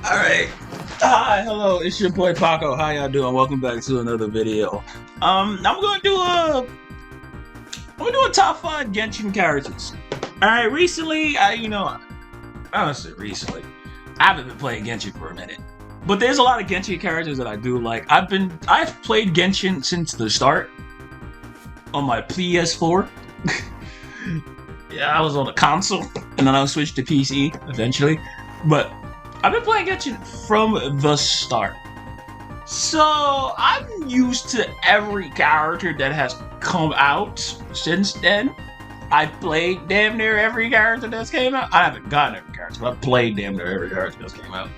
Alright. Hi, hello, it's your boy Paco. How y'all doing? Welcome back to another video. I'm gonna do a top 5 Genshin characters. Alright, recently, I don't say recently. I haven't been playing Genshin for a minute. But there's a lot of Genshin characters that I do like. I've played Genshin since the start on my PS4. Yeah, I was on a console, and then I switched to PC eventually. But I've been playing Genshin from the start. So I'm used to every character that has come out since then. I've played damn near every character that's came out. I haven't gotten every character, but I've played damn near every character that's came out.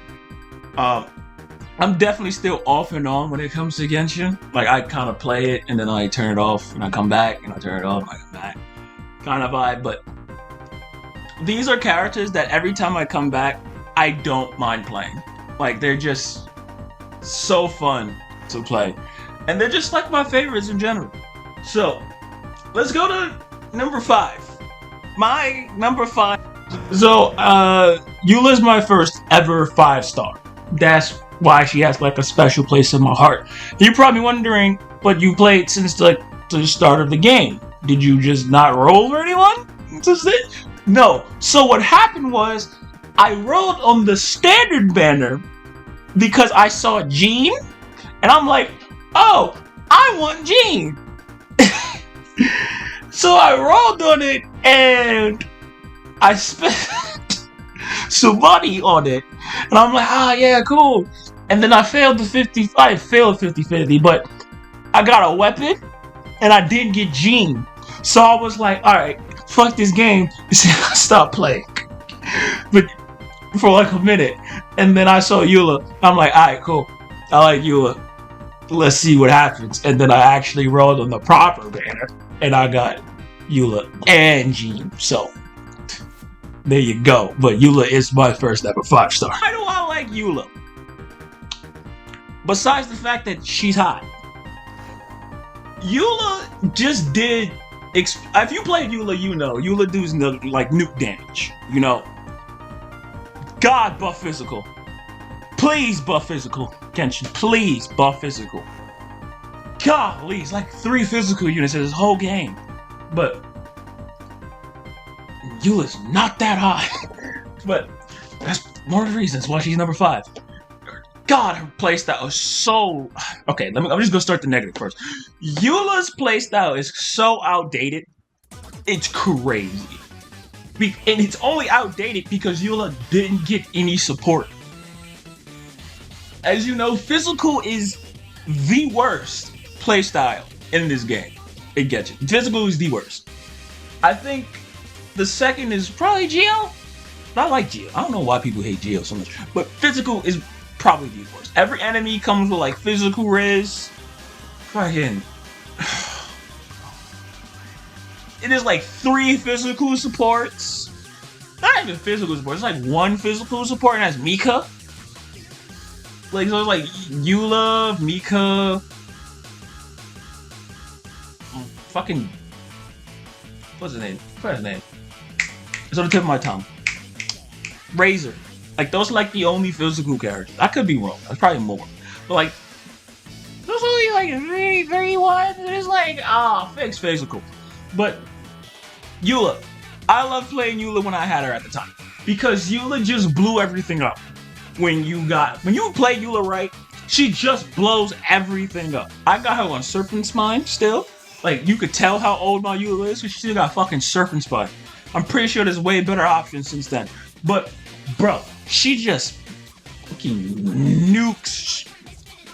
I'm definitely still off and on when it comes to Genshin. Like, I kind of play it, and then I turn it off, and I come back, and I turn it off, and I come back. Kind of vibe, but these are characters that every time I come back, I don't mind playing. Like, they're just so fun to play. And they're just like my favorites in general. So, let's go to number 5. My number 5. So, Eula's my first ever 5-star. That's why she has like a special place in my heart. You're probably wondering, but you played since the start of the game. Did you just not roll for anyone? No. So what happened was, I rolled on the standard banner because I saw Jean, and I'm like, oh, I want Jean. So I rolled on it, and I spent some money on it, and I'm like, yeah, cool. And then I failed the 50-50, but I got a weapon, and I didn't get Jean. So I was like, alright, fuck this game, stop playing. But for like a minute, and then I saw Eula. I'm like, alright, cool, I like Eula, let's see what happens. And then I actually rolled on the proper banner, and I got Eula and Jean. So there you go. But Eula is my first ever 5-star. Why do I like Eula? Besides the fact that she's hot, Eula just did. If you played Eula, you know Eula does like nuke damage. You know. God, buff physical. Please buff physical, Genshin. Please buff physical. Golly, it's like 3 physical units in this whole game. But Eula's not that high. But that's one of the reasons why she's number 5. God, her playstyle is so... Okay, I'm just gonna start the negative first. Eula's playstyle is so outdated. It's crazy. And it's only outdated because Eula didn't get any support. As you know, physical is the worst playstyle in this game. It gets it. Physical is the worst. I think the second is probably Geo. I like Geo. I don't know why people hate Geo so much, but physical is probably the worst. Every enemy comes with like physical res. Fucking. It is like 3 physical supports. Not even physical support. It's like 1 physical support, and that's Mika. Like, so it's like Eula, Mika, fucking. What's his name? What's his name? It's on the tip of my tongue. Razor. Like, those are like the only physical characters. I could be wrong. There's probably more. But like, those are only like very, very ones. It's like, fix physical. But Eula, I loved playing Eula when I had her at the time, because Eula just blew everything up. When you play Eula right, she just blows everything up. I got her on Serpent Spine still. Like, you could tell how old my Eula is because she still got fucking Serpent Spine. I'm pretty sure there's way better options since then. But, bro, she just fucking nukes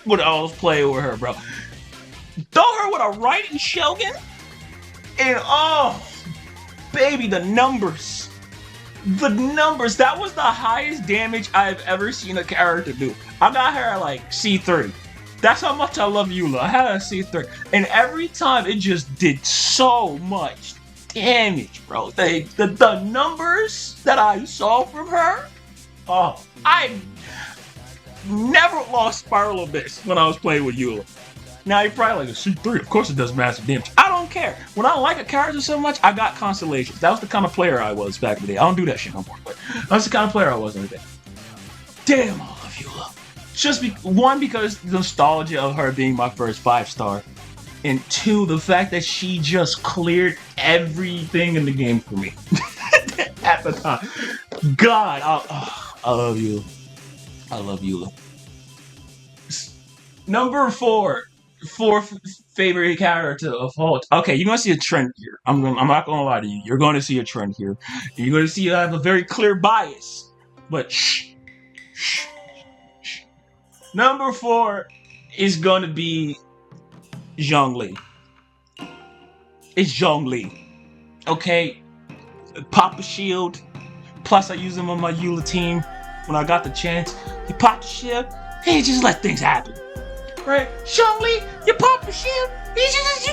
with all those play over her, bro. Throw her with a right in Shogun, and oh, baby, the numbers. The numbers. That was the highest damage I've ever seen a character do. I got her at like C3. That's how much I love Eula. I had her at C3. And every time it just did so much damage, bro. The numbers that I saw from her, I never lost Spiral Abyss when I was playing with Eula. Now you're probably like, a C3, of course it does massive damage. I don't care. When I like a character so much, I got constellations. That was the kind of player I was back in the day. I don't do that shit no more, but that's the kind of player I was in the day. Damn, I love Eula. Just one, because the nostalgia of her being my first 5-star, and 2, the fact that she just cleared everything in the game for me at the time. God, I love you. I love Eula. Number 4, fourth favorite character of all. Okay, you're gonna see a trend here. I'm not gonna lie to you. You're gonna see a trend here. You're gonna see I have a very clear bias. But shh. Number 4 is gonna be zhongli. It's zhongli. Okay? Pop a shield. Plus I use him on my Eula team when I got the chance. He popped the shield. He just let things happen. Right? Zhongli, you pop the shield. You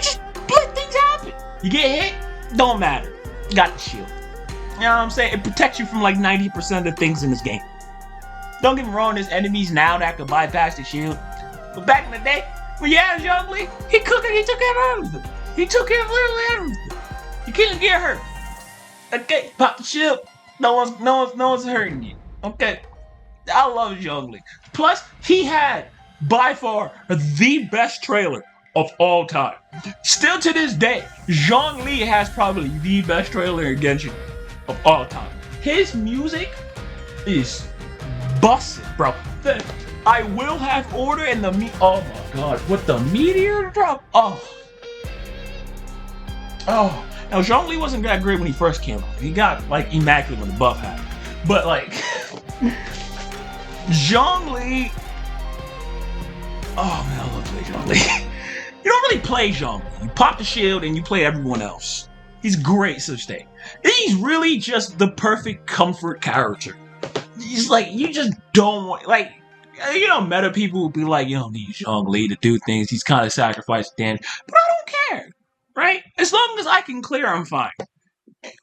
just let things happen. You get hit, don't matter. You got the shield. You know what I'm saying? It protects you from like 90% of the things in this game. Don't get me wrong, there's enemies now that can bypass the shield. But back in the day, when you had Zhongli, he took care of everything. He took care of literally everything. You couldn't get hurt. Okay, pop the shield. No one's hurting you. Okay. I love Zhongli. Plus, he had by far the best trailer of all time. Still to this day, Zhongli has probably the best trailer in Genshin of all time. His music is busted, bro. I will have order and oh my god, with the meteor drop. Oh. Now Zhongli wasn't that great when he first came out. He got like immaculate when the buff happened. But like Zhongli. Oh man, I love play Zhongli. You don't really play Zhongli. You pop the shield and you play everyone else. He's great such thing. He's really just the perfect comfort character. He's like, you just don't want, like, you know, meta people will be like, you don't need Zhongli to do things. He's kind of sacrificed damage. But I don't care, right? As long as I can clear, I'm fine.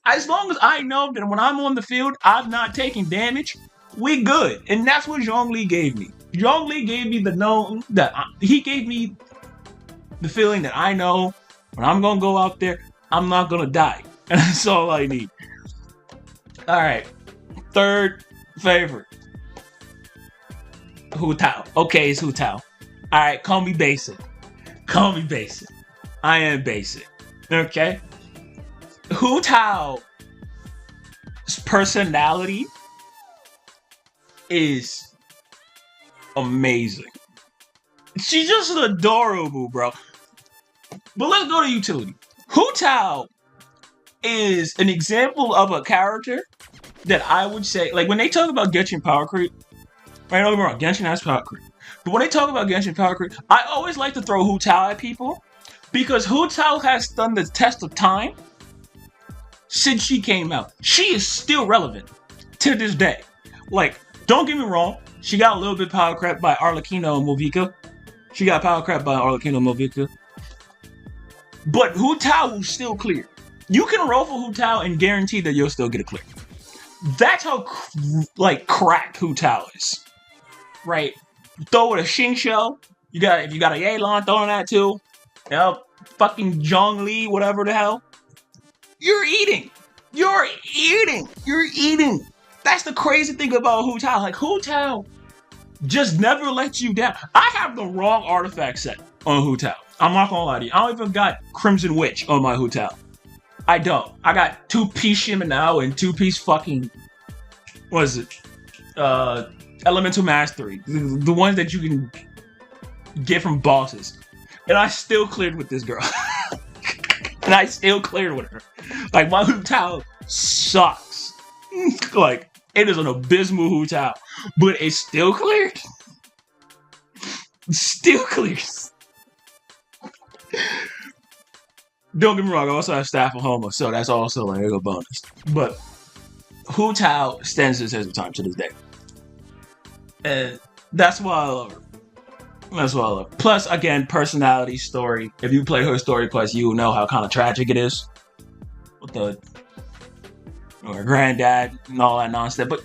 As long as I know that when I'm on the field, I'm not taking damage, we good. And that's what Zhongli gave me. Zhongli gave me he gave me the feeling that I know when I'm going to go out there, I'm not going to die. And that's all I need. All right. Third favorite. Hu Tao. Okay, it's Hu Tao. All right, call me basic. Call me basic. I am basic. Okay? Hu Tao's personality is amazing. She's just adorable, bro. But let's go to utility. Hu Tao is an example of a character that I would say, like when they talk about Genshin power creep, right? Don't get me wrong, Genshin has power creep. But when they talk about Genshin power creep, I always like to throw Hu Tao at people because Hu Tao has done the test of time since she came out. She is still relevant to this day. Like, don't get me wrong, she got a little bit power crept by Arlecchino and Movika. She got power crept by Arlecchino and Movika. But Hu Tao will still clear. You can roll for Hu Tao and guarantee that you'll still get a clear. That's how cracked Hu Tao is, right? Throw it a Xing Shell. If you got a Yelan, throwing that too. Fucking Zhongli, whatever the hell. You're eating. That's the crazy thing about Hu Tao. Like Hu Tao just never lets you down. I have the wrong artifact set on Hu Tao. I'm not gonna lie to you. I don't even got Crimson Witch on my Hu Tao. I don't. I got 2-piece Shimonao and 2-piece fucking, what is it? Elemental Mastery. The ones that you can get from bosses. And I still cleared with this girl. And I still cleared with her. Like, my Hu Tao sucks. Like, it is an abysmal Hu Tao. But it still cleared. Still clears. Don't get me wrong, I also have Staff of Homer, so that's also like a bonus. But Hu Tao stands the test of time to this day. And that's why I love her. That's why I love her. Plus, again, personality, story. If you play her story plus, you will know how kind of tragic it is. With her granddad and all that nonsense. But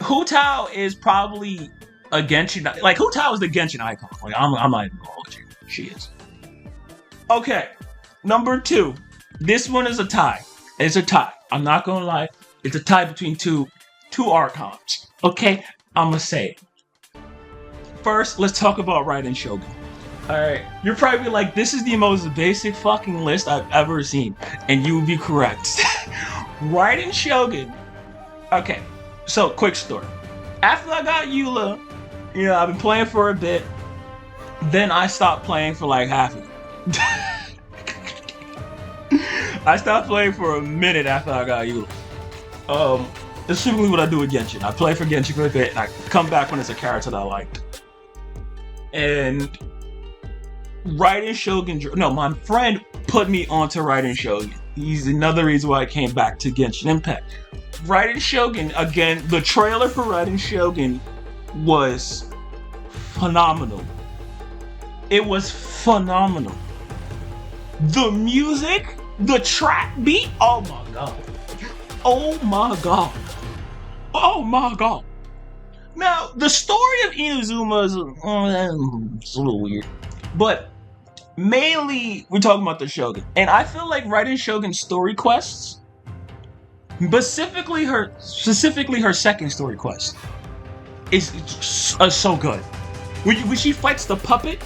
Hu Tao is probably a Genshin, like Hu Tao is the Genshin icon. Like I'm not even gonna hold you. She is. Okay, number 2. This one is a tie. It's a tie. I'm not gonna lie. It's a tie between two archons. Okay, I'ma say it. First, let's talk about Raiden Shogun. Alright, you're probably like, this is the most basic fucking list I've ever seen. And you would be correct. Raiden Shogun. Okay, so quick story. After I got Eula, I've been playing for a bit. Then I stopped playing for like half of it. I stopped playing for a minute after I got Eula. That's simply what I do with Genshin. I play for Genshin for a bit, and I come back when it's a character that I liked. And Raiden Shogun, no, my friend put me onto Raiden Shogun. He's another reason why I came back to Genshin Impact. Raiden Shogun, again, the trailer for Raiden Shogun was phenomenal. It was phenomenal. The music, the track beat, oh my god. Oh my god. Oh my god. Now, the story of Inazuma is it's a little weird. But mainly, we're talking about the Shogun. And I feel like Raiden Shogun's story quests, specifically her second story quest, is so good. When she fights the puppet,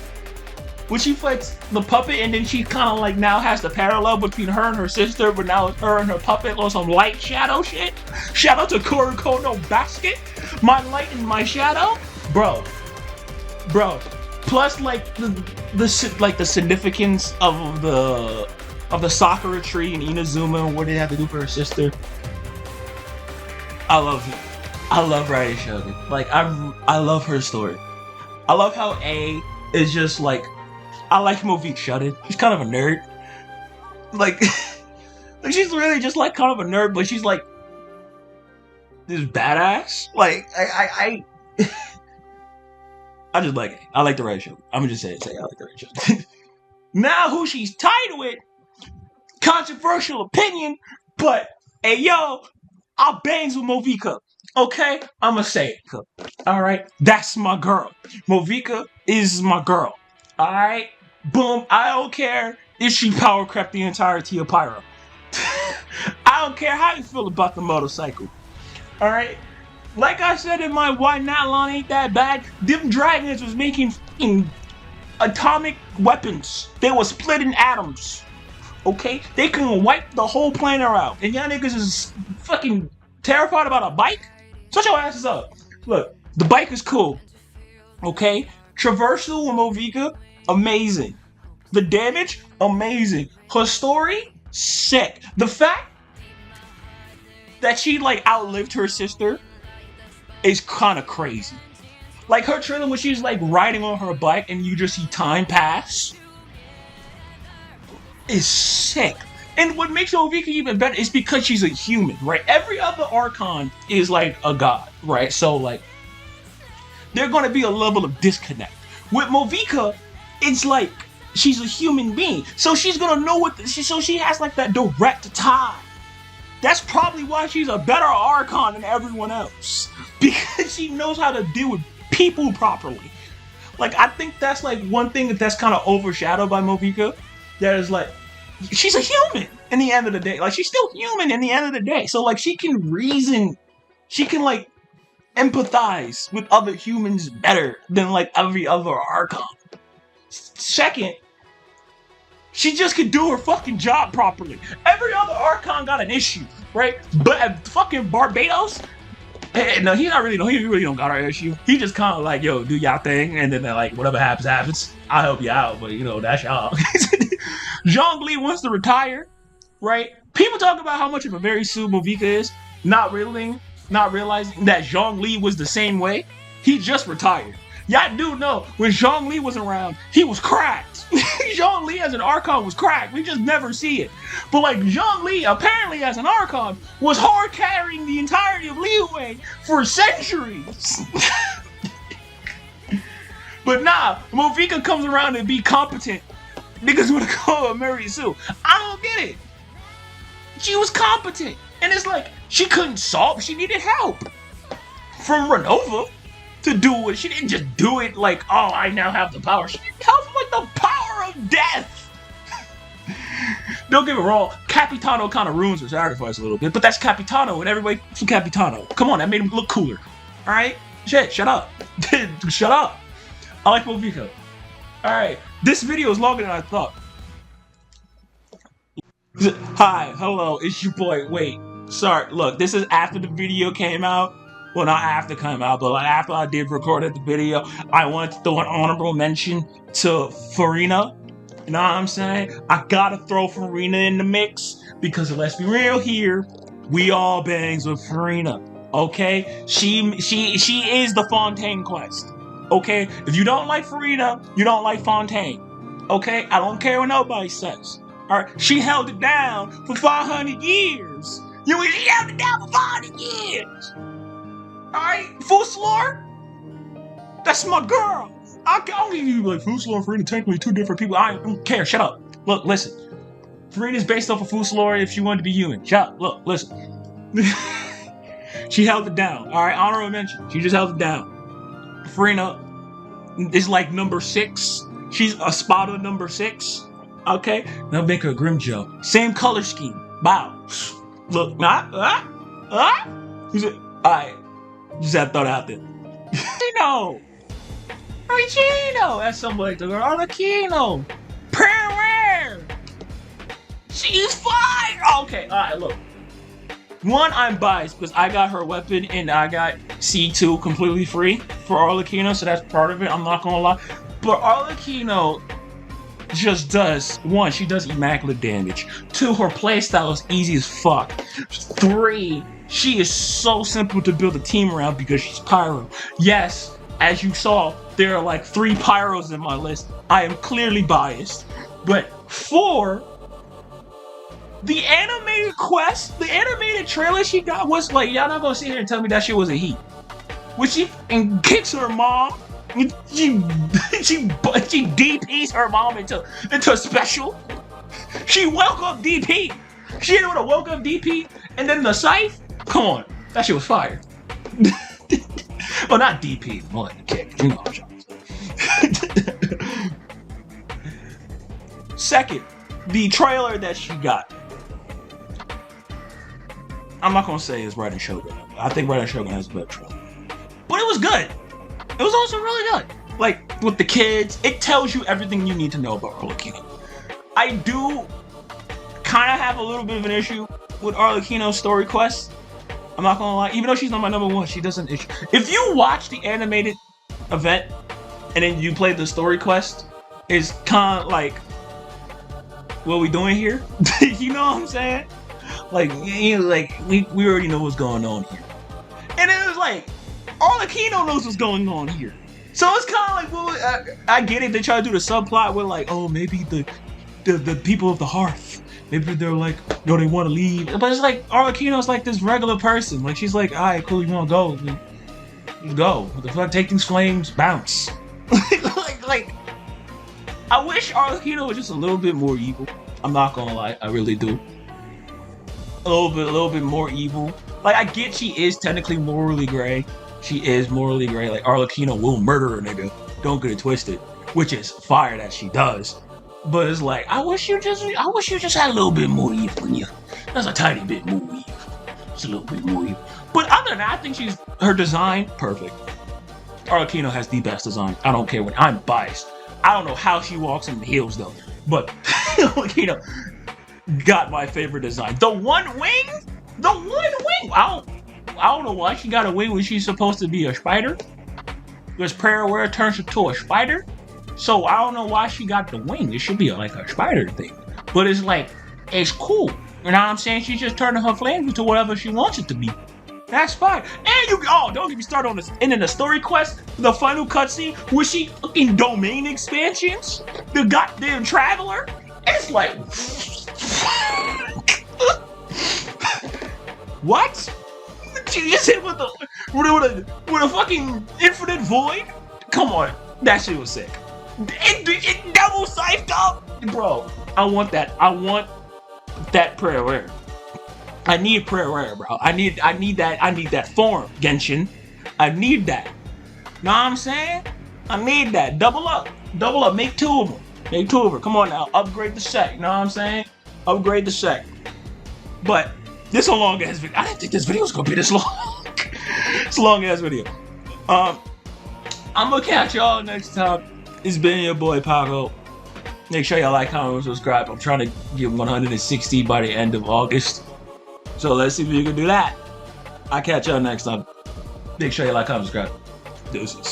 and then she kind of like now has the parallel between her and her sister, but now it's her and her puppet on some light shadow shit. Shout out to Kuroko no Basket, my light and my shadow, bro. Plus like the significance of the Sakura tree and Inazuma and what they have to do for her sister. I love Raiden Shogun. Like I love her story. I love how A is just like, I like Movik Shudden. She's kind of a nerd. Like she's really just like kind of a nerd, but she's like this badass. Like I just like it. I like the Raiden Shogun. I'm gonna just say I like the Raiden Shogun. Now who she's tied with, controversial opinion, but hey yo, I bangs with Movika. Okay? I'ma say it. Alright? That's my girl. Movika is my girl. Alright? Boom. I don't care if she power crept the entirety of Pyro. I don't care how you feel about the motorcycle. Alright? Like I said in my Why Not line ain't that bad, them dragons was making atomic weapons. They were splitting atoms. Okay? They can wipe the whole planet out. And y'all niggas is fucking terrified about a bike? Shut your asses up. Look, the bike is cool. Okay? Traversal with Movika, amazing. The damage, amazing. Her story, sick. The fact that she like outlived her sister is kind of crazy. Like her trailer when she's like riding on her bike and you just see time pass is sick. And what makes Movika even better is because she's a human, right? Every other Archon is like a god, right? So like, there's gonna be a level of disconnect. With Movika, it's like she's a human being, so she's gonna know so she has like that direct tie. That's probably why she's a better Archon than everyone else, because she knows how to deal with people properly. Like I think that's like one thing that's kind of overshadowed by Movika. That is like, she's a human in the end of the day. Like she's still human in the end of the day. So like she can reason, she can like empathize with other humans better than like every other Archon. Second, she just can do her fucking job properly. Every other Archon got an issue, right? But at fucking Barbados, no, he really don't got an issue. He just kind of like, yo, do y'all thing, and then like whatever happens, happens. I'll help you out, but that's y'all. Zhongli wants to retire, right? People talk about how much of a very Su Movika is, not realizing that Zhongli was the same way. He just retired. Y'all do know when Zhongli was around, he was cracked. Zhongli as an Archon was cracked. We just never see it. But like Zhongli, apparently as an Archon, was hard carrying the entirety of Liyue for centuries. But nah, Movika comes around and be competent. Niggas wanna call her Mary Sue. I don't get it. She was competent. And it's like, she couldn't solve, she needed help. From Renova to do it. She didn't just do it like, oh, I now have the power. She needed help from like the power of death. Don't get me wrong, Capitano kind of ruins her sacrifice a little bit, but that's Capitano and everybody from Capitano. Come on, that made him look cooler. Alright? Shit, shut up. Shut up. I like Movico. Alright, this video is longer than I thought. Hi, hello, it's your boy. Wait, sorry, look, this is after the video came out. Well, not after it came out, but like after I did record the video, I wanted to throw an honorable mention to Farina. You know what I'm saying? I gotta throw Farina in the mix because let's be real here, we all bangs with Farina. Okay, she is the Fontaine quest. Okay, if you don't like Farina, you don't like Fontaine. Okay, I don't care what nobody says. Alright, she held it down for 500 years. She held it down for 500 years. Alright, Fuslar? That's my girl. I don't even like Fuslar and Farina technically two different people. I don't care. Shut up. Look, listen. Farina's based off of Fuslar if she wanted to be human. Shut up. Look, listen. She held it down. Alright, honorable mention. She just held it down. Farina is like number 6. She's a spotter number 6. Okay, now make her a Grimjo. Same color scheme. Wow. Look, alright, just had to throw that out there. Arlecchino! That's something like the girl. Arlecchino! Prayer! She's fire! Okay, alright, look. One, I'm biased because I got her weapon and I got C2 completely free for Arlecchino, so that's part of it. I'm not gonna lie. But Arlecchino just does, 1, she does immaculate damage. 2, her playstyle is easy as fuck. 3, she is so simple to build a team around because she's Pyro. Yes, as you saw, there are like 3 Pyros in my list. I am clearly biased. But 4, the animated quest, the animated trailer she got was like, y'all not gonna sit here and tell me that shit was a heat. When she kicks her mom, she DPs her mom into a special. She woke up DP. She didn't want to woke up DP and then the scythe. Come on, that shit was fire. Well, not DP, more like the kick. You know what I'm saying. Second, the trailer that she got. I'm not gonna say it's Raiden Shogun. I think Raiden Shogun has a better trailer, but it was good. It was also really good. Like, with the kids, it tells you everything you need to know about Arlecchino. I do kind of have a little bit of an issue with Arlecchino's story quest. I'm not gonna lie. Even though she's not my number 1, she doesn't issue. If you watch the animated event and then you play the story quest, it's kind of like, what are we doing here? You know what I'm saying? Like, you know, like we already know what's going on here. And it was like, Arlecchino knows what's going on here. So it's kind of like, well, I get it. They try to do the subplot where like, oh, maybe the people of the hearth, maybe they're like, no, they want to leave. But it's like, Arlecchino's like this regular person. Like, she's like, all right, cool, you want to go? Just go. What the fuck? Take these flames, bounce. like, I wish Arlecchino was just a little bit more evil. I'm not gonna lie, I really do. A little bit more evil. Like, I get she is technically morally gray. She is morally gray. Like, Arlecchino will murder a nigga. Don't get it twisted. Which is fire that she does. But it's like, I wish you just had a little bit more evil in you. That's a tiny bit more evil. Just a little bit more evil. But other than that, I think her design, perfect. Arlecchino has the best design. I don't care when I'm biased. I don't know how she walks in the heels though. But Arlecchino got my favorite design. The one wing? I don't know why she got a wing when she's supposed to be a spider. Because prayer wear turns into a spider. So I don't know why she got the wing. It should be like a spider thing. But it's like, it's cool. You know what I'm saying? She's just turning her flames into whatever she wants it to be. That's fine. And don't get me started on this. And then the story quest, the final cutscene, where she fucking domain expansions, the goddamn traveler. It's like, what? She just hit with a fucking infinite void? Come on, that shit was sick. It double scythed up, bro. I want that. I want that prayer rare. I need prayer rare, bro. I need that form, Genshin. I need that. Know what I'm saying? I need that. Double up. Make 2 of them. Come on now. Upgrade the set. You know what I'm saying? Upgrade the set. But this is a long ass video. I didn't think this video was gonna be this long. It's a long ass video. I'm gonna catch y'all next time. It's been your boy Paco. Make sure y'all like, comment, and subscribe. I'm trying to get 160 by the end of August. So let's see if we can do that. I'll catch y'all next time. Make sure you like, comment, subscribe. Deuces.